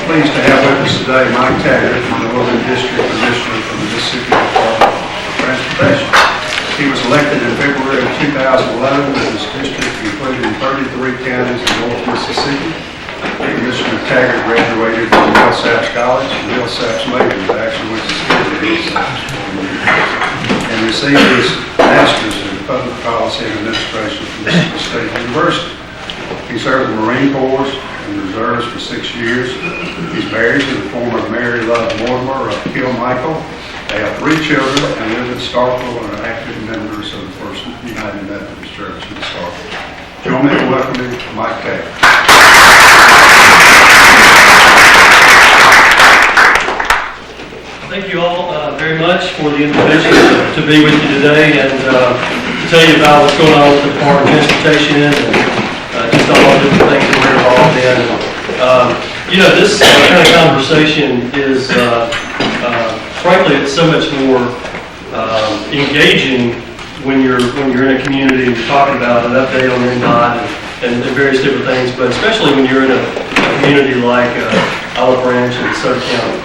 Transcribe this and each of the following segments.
pleased to have with us today Mike Taggert, the Northern District Commissioner from the Mississippi Department of Transportation. He was elected in February of 2011, and his district included 33 counties in North Mississippi. Commissioner Taggert graduated from Millsaps College, and Millsaps major, actually went to school at Millsaps, and received his master's in public policy and administration from Mississippi State University. He served in the Marine Corps and Reserves for 6 years. He's married to the former Mary Love Mortimer of Kilmichael. They have 3 children and live in Starkville and are active members of the First United Methodist Church in Starkville. Join me in welcoming Mike Taggert. Thank you all very much for the invitation to be with you today and to tell you about what's going on with the Department of Transportation and just all the different things that we're involved in. This kind of conversation is, frankly, it's so much more engaging when you're in a community and you're talking about an update on NDOT and various different things, but especially when you're in a community like Olive Branch and Soda County,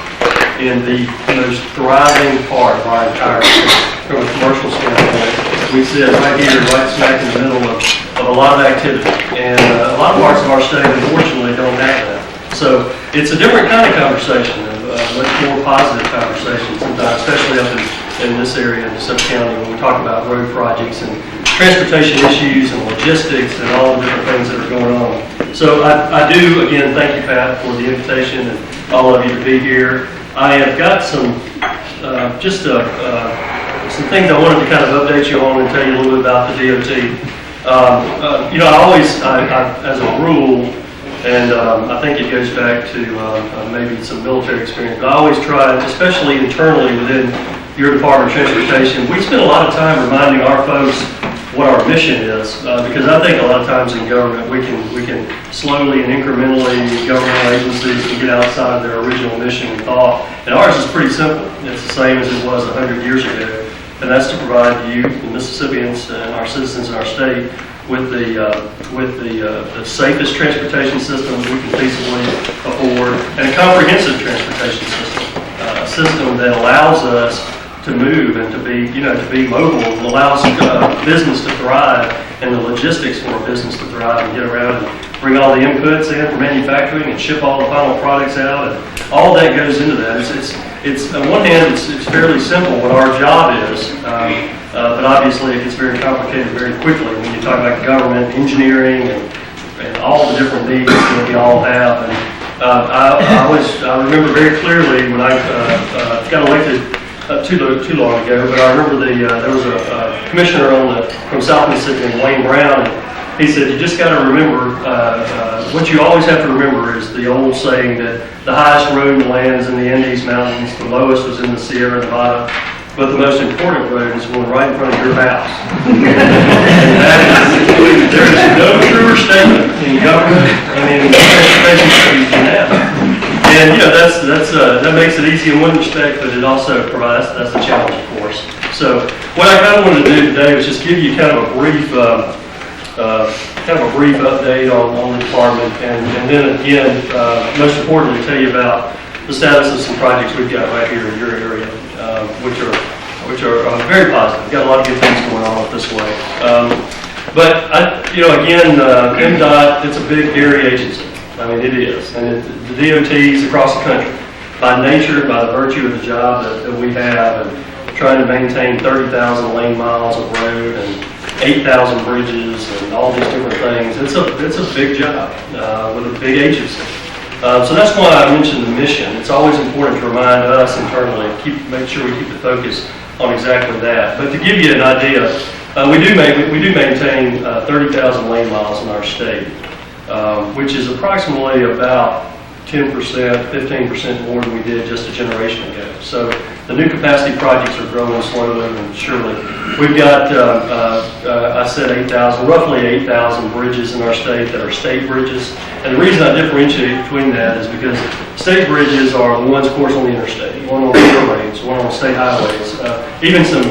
in the most thriving part of our entire state. From a commercial standpoint, we sit right here, right smack in the middle of a lot of activity. And a lot of parts of our state, unfortunately, don't have that. So it's a different kind of conversation, a much more positive conversation sometimes, especially up in this area in Soda County when we talk about road projects and transportation issues and logistics and all the different things that are going on. So I do, again, thank you, Pat, for the invitation and all of you to be here. I have got some some things I wanted to kind of update you on and tell you a little bit about the DOT. As a rule, and I think it goes back to maybe some military experience, but I always try, especially internally within your Department of Transportation, we spend a lot of time reminding our folks what our mission is, because I think a lot of times in government we can slowly and incrementally, governmental agencies can get outside of their original mission and thought. And ours is pretty simple. It's the same as it was 100 years ago, and that's to provide you, the Mississippians and our citizens in our state, with the safest transportation system we can feasibly afford, and a comprehensive transportation system, a system that allows us to move and to be mobile, allows business to thrive and the logistics for a business to thrive and get around and bring all the inputs in for manufacturing and ship all the final products out, and all that goes into that. It's on one hand, it's fairly simple what our job is, but obviously it gets very complicated very quickly when you talk about government, engineering, and all the different needs that we all have. And I remember very clearly when I got elected too long ago, but I remember there was a commissioner from South Mississippi, Wayne Brown, and he said, you just got to remember, what you always have to remember is the old saying that the highest road in the land is in the Andes Mountains, the lowest was in the Sierra Nevada, but the most important road is one right in front of your house. And there is no truer statement in government and in transportation studies than that. And that makes it easy in one respect, but it also provides, that's the challenge, of course. So what I kind of wanted to do today was just give you kind of a brief update on the department, and then again, most importantly, tell you about the status of some projects we've got right here in your area, which are very positive. We've got a lot of good things going on this way. But again, MDOT, it's a big area agency. I mean, it is, and the DOTs across the country, by nature, by the virtue of the job that we have, and trying to maintain 30,000 lane miles of road and 8,000 bridges and all these different things, it's a big job with a big agency. So that's why I mentioned the mission. It's always important to remind us internally, make sure we keep the focus on exactly that. But to give you an idea, we do maintain 30,000 lane miles in our state. Which is approximately about 10%, 15% more than we did just a generation ago. So the new capacity projects are growing slowly and surely. We've got, I said 8,000, roughly 8,000 bridges in our state that are state bridges. And the reason I differentiate between that is because state bridges are the ones, of course, on the interstate, one on the lanes, one on state highways, even some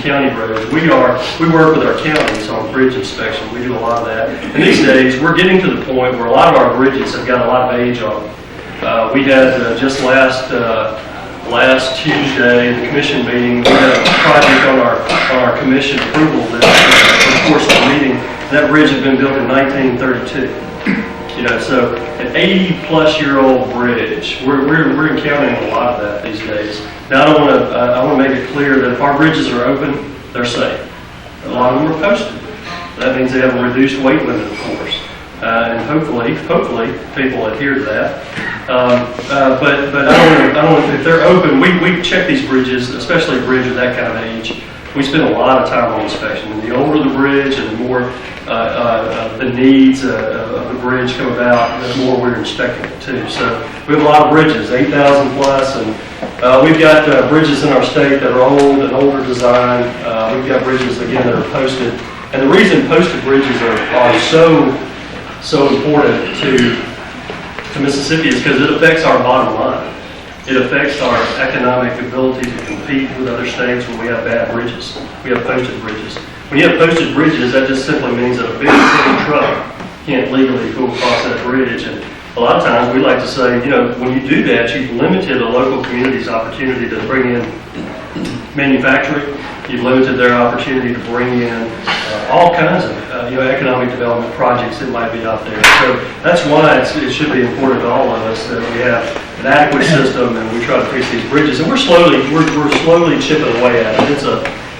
county roads. We work with our counties on bridge inspection. We do a lot of that. And these days, we're getting to the point where a lot of our bridges have got a lot of age on them. We had just last Tuesday, the commission meeting, we had a project on our commission approval list, of course, the meeting. That bridge had been built in 1932. So an 80-plus-year-old bridge. We're encountering a lot of that these days. Now I want to make it clear that if our bridges are open, they're safe. A lot of them are posted. That means they have a reduced weight limit, of course, and hopefully people adhere to that. But I don't know if they're open. We check these bridges, especially a bridge of that kind of age. We spend a lot of time on inspection. And the older the bridge and the more the needs of the bridge come about, the more we're inspecting it too. So we have a lot of bridges, 8,000 plus, and we've got bridges in our state that are old and older design. We've got bridges, again, that are posted. And the reason posted bridges are so important to Mississippi is because it affects our bottom line. It affects our economic ability to compete with other states when we have bad bridges. We have posted bridges. When you have posted bridges, that just simply means that a big heavy truck can't legally go across that bridge. And a lot of times we like to say, when you do that, you've limited a local community's opportunity to bring in manufacturing. You've limited their opportunity to bring in all kinds of economic development projects that might be out there. So that's why it should be important to all of us that we have an adequate system and we try to fix these bridges. And we're slowly chipping away at it.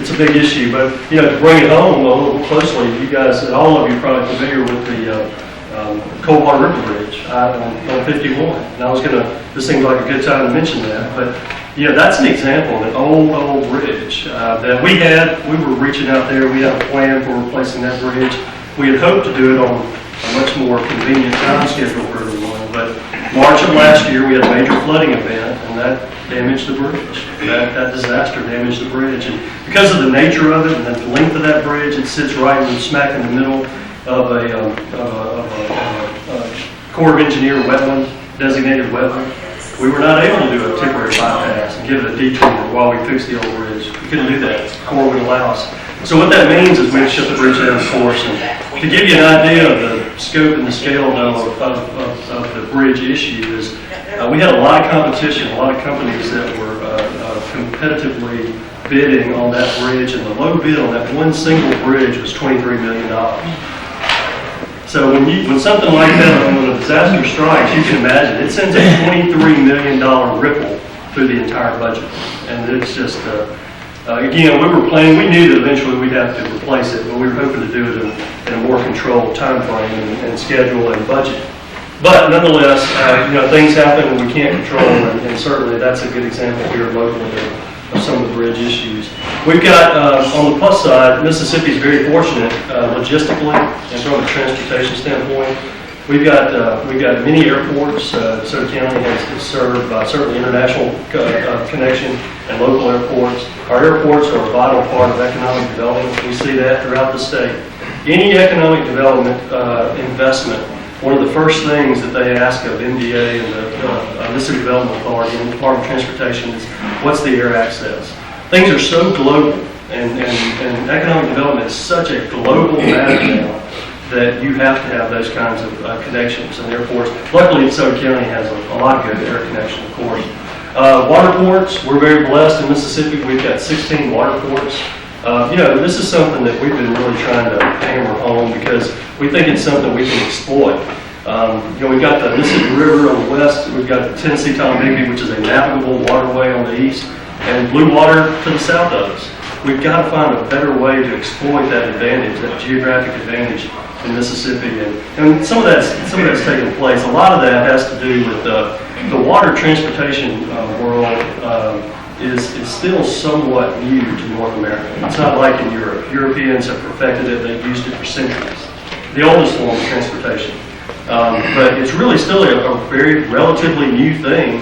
It's a big issue, but to bring it home a little closely, you guys, all of you are probably familiar with the Coldwater River Bridge on 51. And this seems like a good time to mention that, but that's an example of an old bridge that we were reaching out there. We had a plan for replacing that bridge. We had hoped to do it on a much more convenient time schedule for everyone, but March of last year we had a major flooding event, and that damaged the bridge. That disaster damaged the bridge, and because of the nature of it and the length of that bridge, it sits right smack in the middle of a Corps of Engineer wetland, designated wetland. We were not able to do a temporary bypass and give it a detour while we fixed the old bridge. We couldn't do that. The Corps wouldn't allow us. So what that means is we have to shut the bridge down, of course. And to give you an idea of the scope and the scale of the bridge issue is we had a lot of competition, a lot of companies that were competitively bidding on that bridge, and the low bid on that one single bridge was $23 million. So when something like that, when a disaster strikes, you can imagine, it sends a $23 million ripple through the entire budget. And it's just, again, we knew that eventually we'd have to replace it, but we were hoping to do it in a more controlled time frame and schedule and budget. But nonetheless, things happen and we can't control, and certainly that's a good example here locally of some of the bridge issues. We've got, on the plus side, Mississippi is very fortunate logistically and from a transportation standpoint. We've got many airports. DeSoto County is served by certainly international connection and local airports. Our airports are a vital part of economic development. We see that throughout the state. Any economic development investment, one of the first things that they ask of MDA and the Mississippi Development Authority and the Department of Transportation is, what's the air access? Things are so global, and economic development is such a global matter now that you have to have those kinds of connections and airports. Luckily, DeSoto County has a lot of good air connection, of course. Water ports, we're very blessed in Mississippi. We've got 16 water ports. This is something that we've been really trying to hammer home because we think it's something we can exploit. We've got the Mississippi River on the west, we've got the Tennessee-Tombigbee, which is a navigable waterway on the east, and blue water to the south of us. We've got to find a better way to exploit that advantage, that geographic advantage in Mississippi, and some of that's taking place. A lot of that has to do with the water transportation world. Is still somewhat new to North America. It's not like in Europe. Europeans have perfected it. They've used it for centuries. The oldest form of transportation. But it's really still a very relatively new thing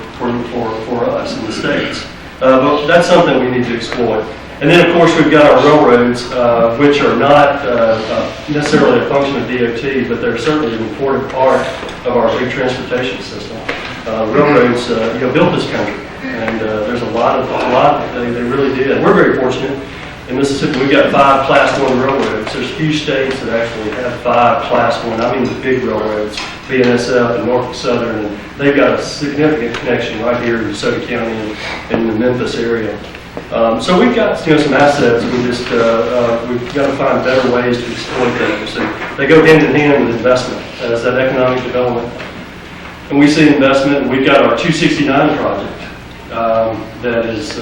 for us in the States. But that's something we need to exploit. And then, of course, we've got our railroads, which are not necessarily a function of DOT, but they're certainly an important part of our big transportation system. Railroads, built this country. And there's a lot they really did. We're very fortunate in Mississippi, we've got 5 Class 1 railroads. There's few states that actually have 5 Class 1, I mean the big railroads, BNSF and Norfolk Southern, and they've got a significant connection right here in DeSoto County and in the Memphis area. So we've got some assets. We've got to find better ways to exploit them. So they go hand in hand with investment, as that economic development. And we see investment, and we've got our 269 project that is,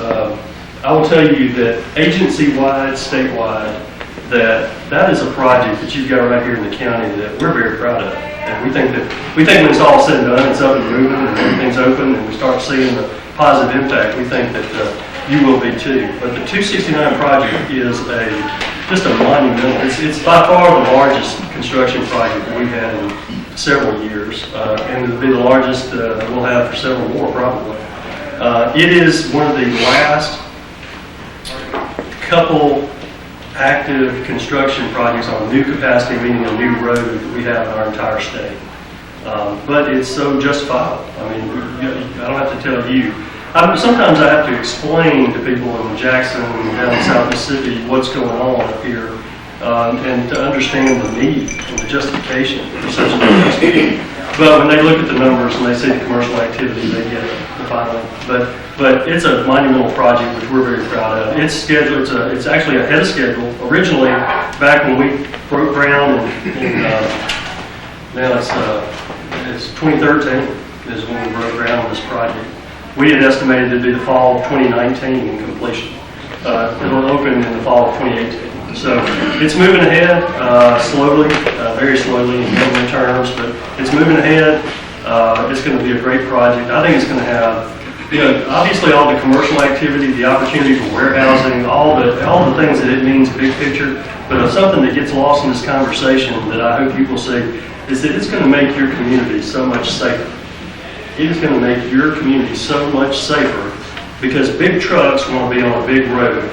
I will tell you that agency-wide, statewide, that is a project that you've got right here in the county that we're very proud of. And we think when it's all said and done, it's up and moving, and everything's open, and we start seeing the positive impact, we think that you will be too. But the 269 project is just a monumental. It's by far the largest construction project that we've had in several years, and it'll be the largest we'll have for several more probably. It is one of the last couple active construction projects on new capacity, meaning a new road that we have in our entire state. But it's so justifiable. I mean, I don't have to tell you. Sometimes I have to explain to people in Jackson and down in South Mississippi what's going on up here, and to understand the need and the justification for such an investment. But when they look at the numbers and they see the commercial activity, they get it finally. But it's a monumental project which we're very proud of. It's scheduled. It's actually ahead of schedule. Originally, back when we broke ground now it's 2013 is when we broke ground on this project. We had estimated it'd be the fall of 2019 in completion. It'll open in the fall of 2018. So it's moving ahead slowly, very slowly in government terms, but it's moving ahead. It's going to be a great project. I think it's going to have, obviously all the commercial activity, the opportunity for warehousing, all the things that it means big picture. But something that gets lost in this conversation that I hope people see is that it's going to make your community so much safer. It is going to make your community so much safer because big trucks want to be on a big road.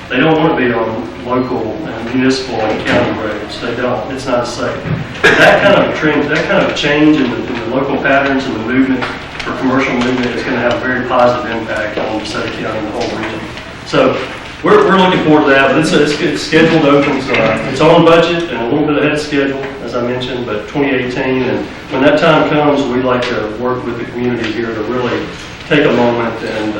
They don't want to be on local and municipal and county roads. They don't. It's not safe. That kind of trend, that kind of change in the local patterns and the movement for commercial movement is going to have a very positive impact on DeSoto County and the whole region. So we're looking forward to that. But it's scheduled to open. It's on budget and a little bit ahead of schedule, as I mentioned, but 2018. And when that time comes, we'd like to work with the community here to really take a moment and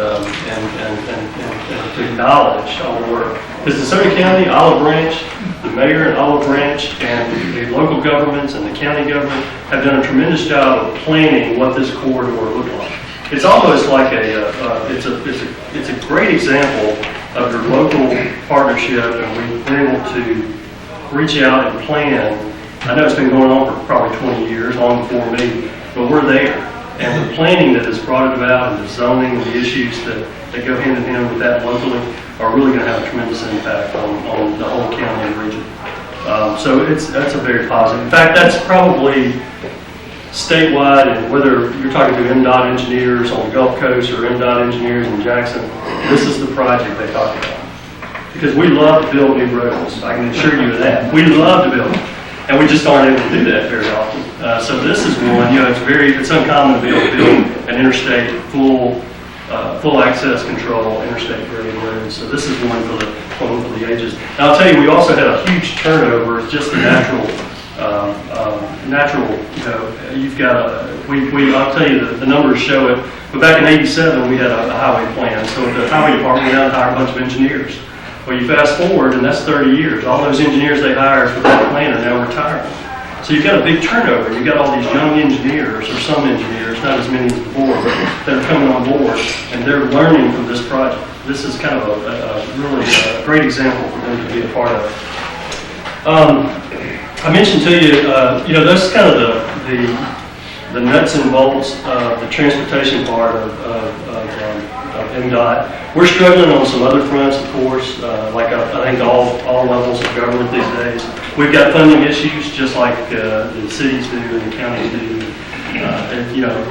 to acknowledge all the work. Because DeSoto County, Olive Branch, the mayor and Olive Branch, and the local governments and the county government have done a tremendous job of planning what this corridor looked like. It's almost like it's a great example of your local partnership, and we've been able to reach out and plan. I know it's been going on for probably 20 years, long before me, but we're there. And the planning that has brought it about and the zoning and the issues that go hand in hand with that locally are really going to have a tremendous impact on the whole county and region. So that's a very positive. In fact, that's probably statewide, and whether you're talking to MDOT engineers on the Gulf Coast or MDOT engineers in Jackson, this is the project they talk about. Because we love to build new roads. I can assure you of that. We love to build them. And we just aren't able to do that very often. So this is one, it's uncommon to be able to build an interstate full access control interstate grade road. So this is one for the ages. Now I'll tell you, we also had a huge turnover. It's just the natural. You've got I'll tell you the numbers show it. But back in '87, we had a highway plan. So the highway department went out and hired a bunch of engineers. Well, you fast forward, and that's 30 years. All those engineers they hired for that plan are now retired. So you've got a big turnover. You've got all these young engineers, or some engineers, not as many as before, but that are coming on board, and they're learning from this project. This is kind of a really great example for them to be a part of. I mentioned to you, that's kind of the nuts and bolts of the transportation part of MDOT. We're struggling on some other fronts, of course, like I think all levels of government these days. We've got funding issues, just like the cities do and the counties do.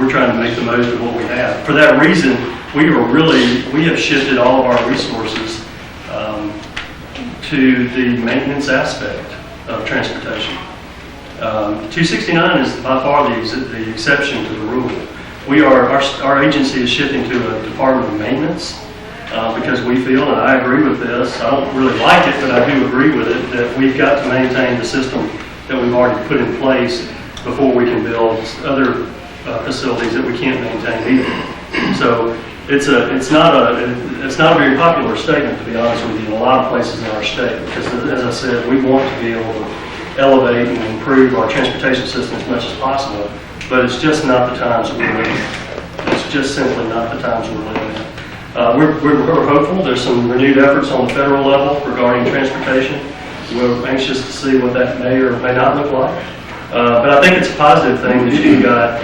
We're trying to make the most of what we have. For that reason, we have shifted all of our resources to the maintenance aspect of transportation. 269 is by far the exception to the rule. Our agency is shifting to a department of maintenance, because we feel, and I agree with this, I don't really like it, but I do agree with it, that we've got to maintain the system that we've already put in place before we can build other facilities that we can't maintain either. So it's not a very popular statement, to be honest with you, in a lot of places in our state, because as I said, we want to be able to elevate and improve our transportation system as much as possible, but it's just not the times we're living in. It's just simply not the times we're living in. We're hopeful. There's some renewed efforts on the federal level regarding transportation. We're anxious to see what that may or may not look like. But I think it's a positive thing that you've got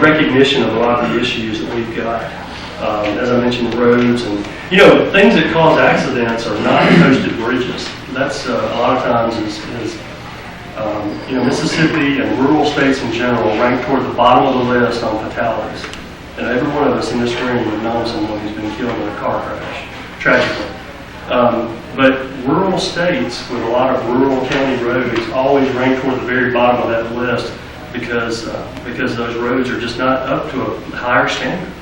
recognition of a lot of the issues that we've got. As I mentioned, roads and, things that cause accidents are not coasted bridges. That's a lot of times Mississippi and rural states in general rank toward the bottom of the list on fatalities. And every one of us in this room would know someone who's been killed in a car crash, tragically. But rural states with a lot of rural county roads always rank toward the very bottom of that list because those roads are just not up to a higher standard.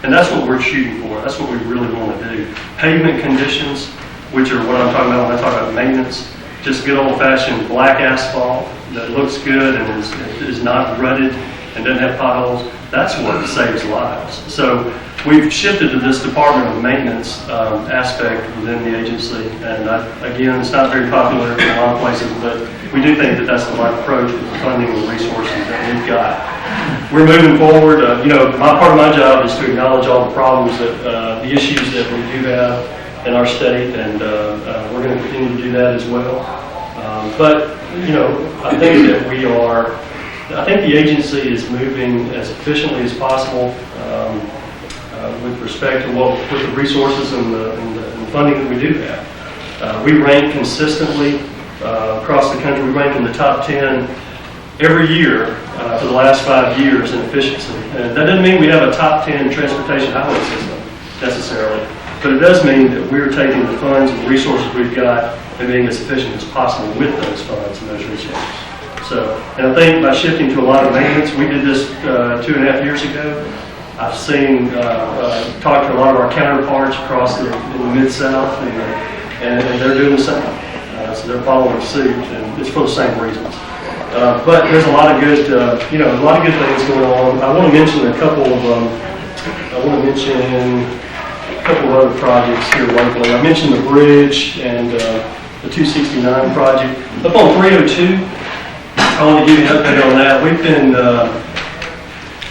And that's what we're shooting for. That's what we really want to do. Pavement conditions, which are what I'm talking about when I talk about maintenance, just good old-fashioned black asphalt that looks good and is not rutted and doesn't have potholes. That's what saves lives. So we've shifted to this Department of Maintenance aspect within the agency, and again, it's not very popular in a lot of places, but we do think that that's the right approach with the funding and resources that we've got. We're moving forward. Part of my job is to acknowledge all the problems the issues that we do have in our state, and we're going to continue to do that as well. But I think the agency is moving as efficiently as possible with respect to with the resources and the funding that we do have. We rank consistently across the country. We rank in the top 10 every year for the last 5 years in efficiency. And that doesn't mean we have a top 10 transportation highway system necessarily, but it does mean that we're taking the funds and the resources we've got and being as efficient as possible with those funds and those resources. And I think by shifting to a lot of maintenance, we did this 2.5 years ago. I've seen, talked to a lot of our counterparts across in the Mid-South, and they're doing the same. So they're following suit, and it's for the same reasons. But there's a lot of good, a lot of good things going on. I want to mention a couple of other projects here locally. I mentioned the bridge and the 269 project. Up on 302, I want to give you an update on that. We've been,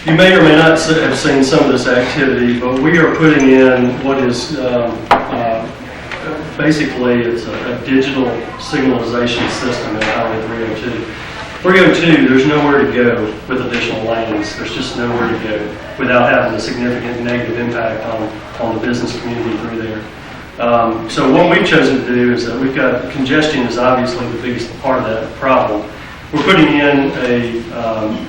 you may or may not have seen some of this activity, but we are putting in what is basically it's a digital signalization system in Highway 302. 302, there's nowhere to go with additional lanes. There's just nowhere to go without having a significant negative impact on the business community through there. So what we've chosen to do is that we've got congestion is obviously the biggest part of that problem. We're putting in a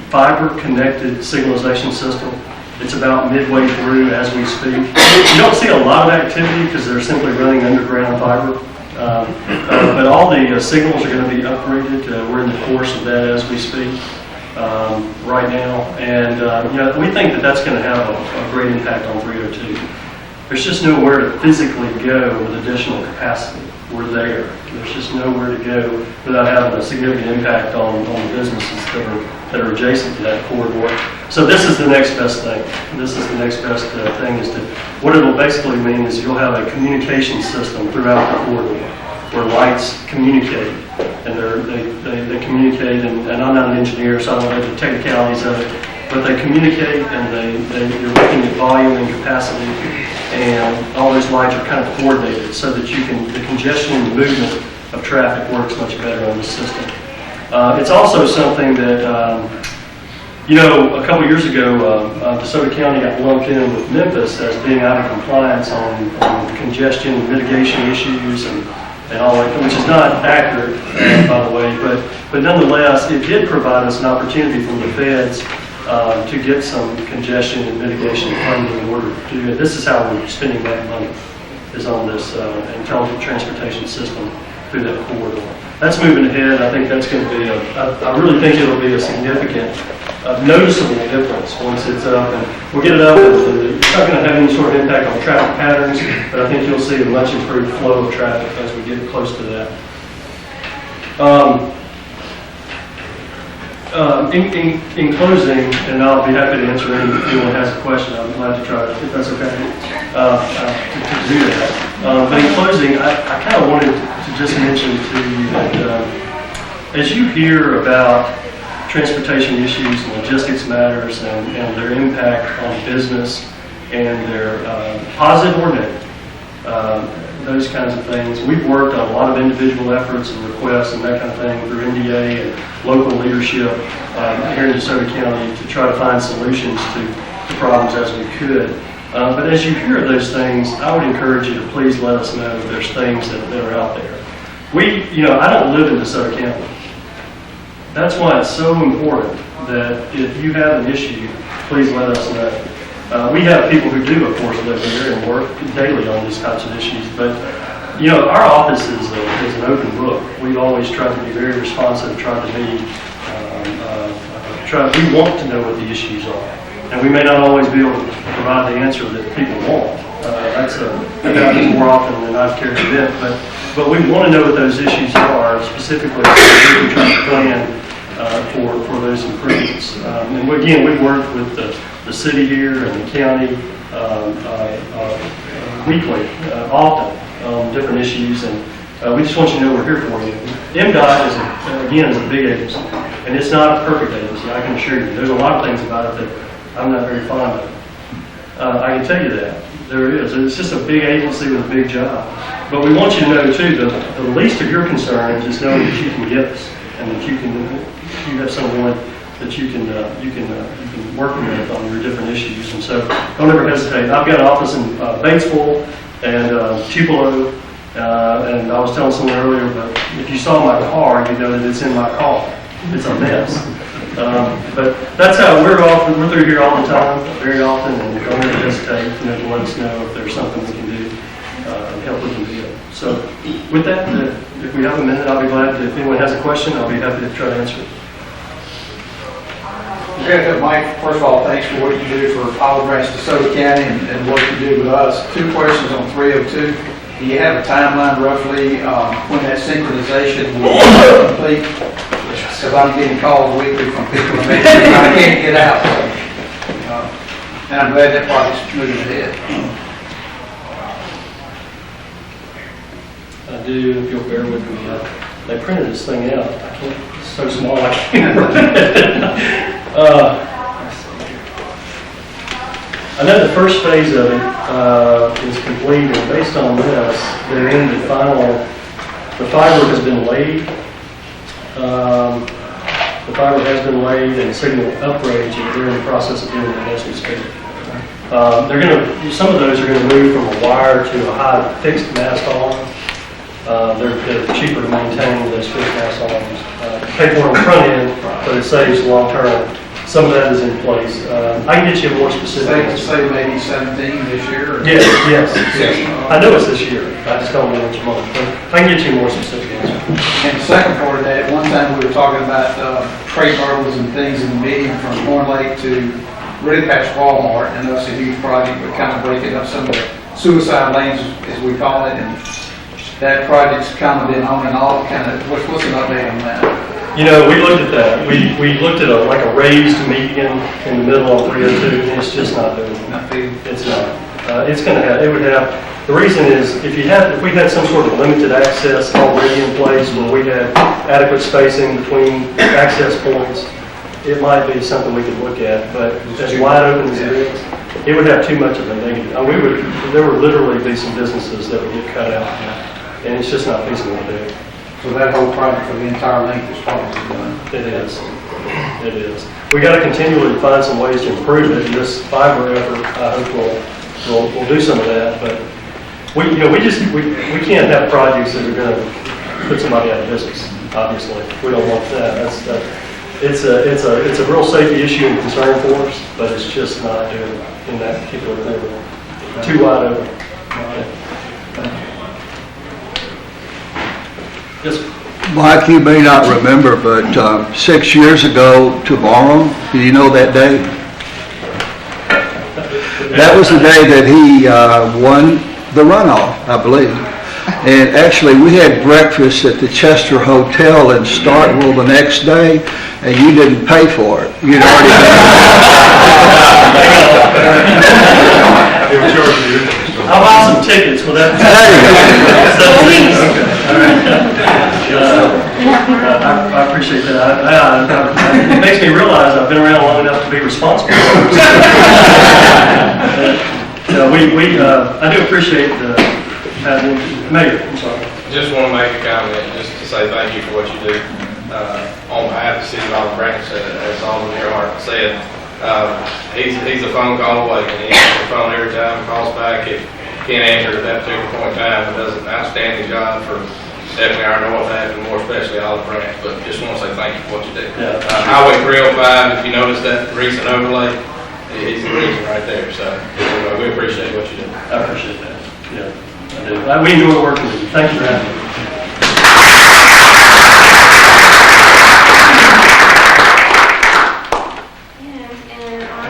fiber-connected signalization system. It's about midway through as we speak. You don't see a lot of activity because they're simply running underground fiber. But all the signals are going to be upgraded. We're in the course of that as we speak right now. And we think that that's going to have a great impact on 302. There's just nowhere to physically go with additional capacity. We're there. There's just nowhere to go without having a significant impact on the businesses that are adjacent to that corridor. So this is the next best thing. This is the next best thing is what it will basically mean is you'll have a communication system throughout the corridor where lights communicate, and they communicate, and I'm not an engineer, so I don't know the technicalities of it, but they communicate, and they're looking at volume and capacity, and all those lights are kind of coordinated so that the congestion and the movement of traffic works much better on this system. It's also something that, a couple years ago, DeSoto County got lumped in with Memphis as being out of compliance on congestion mitigation issues and all that, which is not accurate, by the way, but nonetheless, it did provide us an opportunity from the feds to get some congestion and mitigation funding in order to do it. This is how we're spending that money, is on this intelligent transportation system through that corridor. that's moving ahead. I think that's going to be I really think it'll be a significant, noticeable difference once it's up. And we'll get it up, and it's not going to have any sort of impact on traffic patterns, but I think you'll see a much improved flow of traffic as we get close to that. In closing, and I'll be happy to answer anyone who has a question. I'm glad to try, if that's okay, to do that. But in closing, I kind of wanted to just mention to you that as you hear about transportation issues and logistics matters and their impact on business and their positive or negative, those kinds of things. We've worked on a lot of individual efforts and requests and that kind of thing through NDA and local leadership here in DeSoto County to try to find solutions to problems as we could. But as you hear those things, I would encourage you to please let us know if there's things that are out there. I don't live in DeSoto County. That's why it's so important that if you have an issue, please let us know. We have people who do, of course, live here and work daily on these types of issues, but, our office is an open book. We've always tried to be very responsive, tried to be, we want to know what the issues are. And we may not always be able to provide the answer that people want. That happens more often than I've cared to admit, but we want to know what those issues are, specifically so we can try to plan for those improvements. And again, we've worked with the city here and the county weekly, often, on different issues, and we just want you to know we're here for you. MDOT is a big agency, and it's not a perfect agency, I can assure you. There's a lot of things about it that I'm not very fond of. I can tell you that. There is. It's just a big agency with a big job. But we want you to know, too, that the least of your concerns is knowing that you can get us, and that you have someone that you can work with on your different issues. And so don't ever hesitate. I've got an office in Batesville and Tupelo, and I was telling someone earlier, but if you saw my car, you'd know that it's in my car. It's a mess. But that's how we're through here all the time, very often, and don't ever hesitate to let us know if there's something we can do and help we can do. So with that, if we have a minute, I'll be glad to, if anyone has a question, I'll be happy to try to answer it. Okay, Mike, first of all, thanks for what you do for Olive Branch, DeSoto County, and what you do with us. 2 questions on 302. Do you have a timeline roughly when that synchronization will be complete? Because I'm getting calls weekly from people that I can't get out. And I'm glad that project's moving ahead. I do, if you'll bear with me. They printed this thing out. I can't, it's so small I can't read it. I know the first phase of it is complete, and based on this, they're in the fiber has been laid. The fiber has been laid and signal upgrades, and they're in the process of doing it as we speak. Some of those are going to move from a wire to a high fixed mast arm. They're cheaper to maintain than those fixed mast arms. Pay for on the front end, but it saves long term. Some of that is in place. I can get you more specific. Say maybe 17 this year? Or Yes. I know it's this year. I just don't know which month. But I can get you more specific answer. And the second part of that, one time we were talking about trade marbles and things in the meeting from Horn Lake to really past Walmart, and that's a huge project, but kind of breaking up some of the suicide lanes, as we call it, and that project's kind of been on and off. What's an update on that? We looked at that. We looked at a raised median in the middle of 302, and it's just not doing it. It's not. It's going to have. It would have. The reason is if we had some sort of limited access already in place where we had adequate spacing between access points, it might be something we could look at. But as wide open as it is, it would have too much of a negative. There would literally be some businesses that would get cut out, and it's just not feasible to do. So that whole project for the entire length is probably done. It is. It is. We got to continually find some ways to improve it, and this fiber effort, I hope will do some of that. But we can't have projects that are going to put somebody out of business. Obviously, we don't want that. It's a real safety issue and concern for us, but it's just not doing it in that particular area. Too wide open. Yes, sir. Mike, you may not remember, but 6 years ago tomorrow, do you know that day? That was the day that he won the runoff, I believe. And actually, we had breakfast at the Chester Hotel in Starkville the next day, and you didn't pay for it. You'd already I'll buy some tickets for that. I appreciate that. It makes me realize I've been around long enough to be responsible. I do appreciate having Mayor. I'm sorry. Just want to make a comment, just to say thank you for what you do on behalf of the city of Olive Branch, as Alderman Earhart said. He's a phone call away, and he answers the phone every time, calls back. If he can't answer at that particular point in time, he does an outstanding job for definitely our north half, and more especially Olive Branch. But just want to say thank you for what you do. Yeah. Highway 305, if you notice that recent overlay, he's the reason right there. So we appreciate what you do. I appreciate that. Yeah, I do. We enjoy working with you. Thank you for having me. And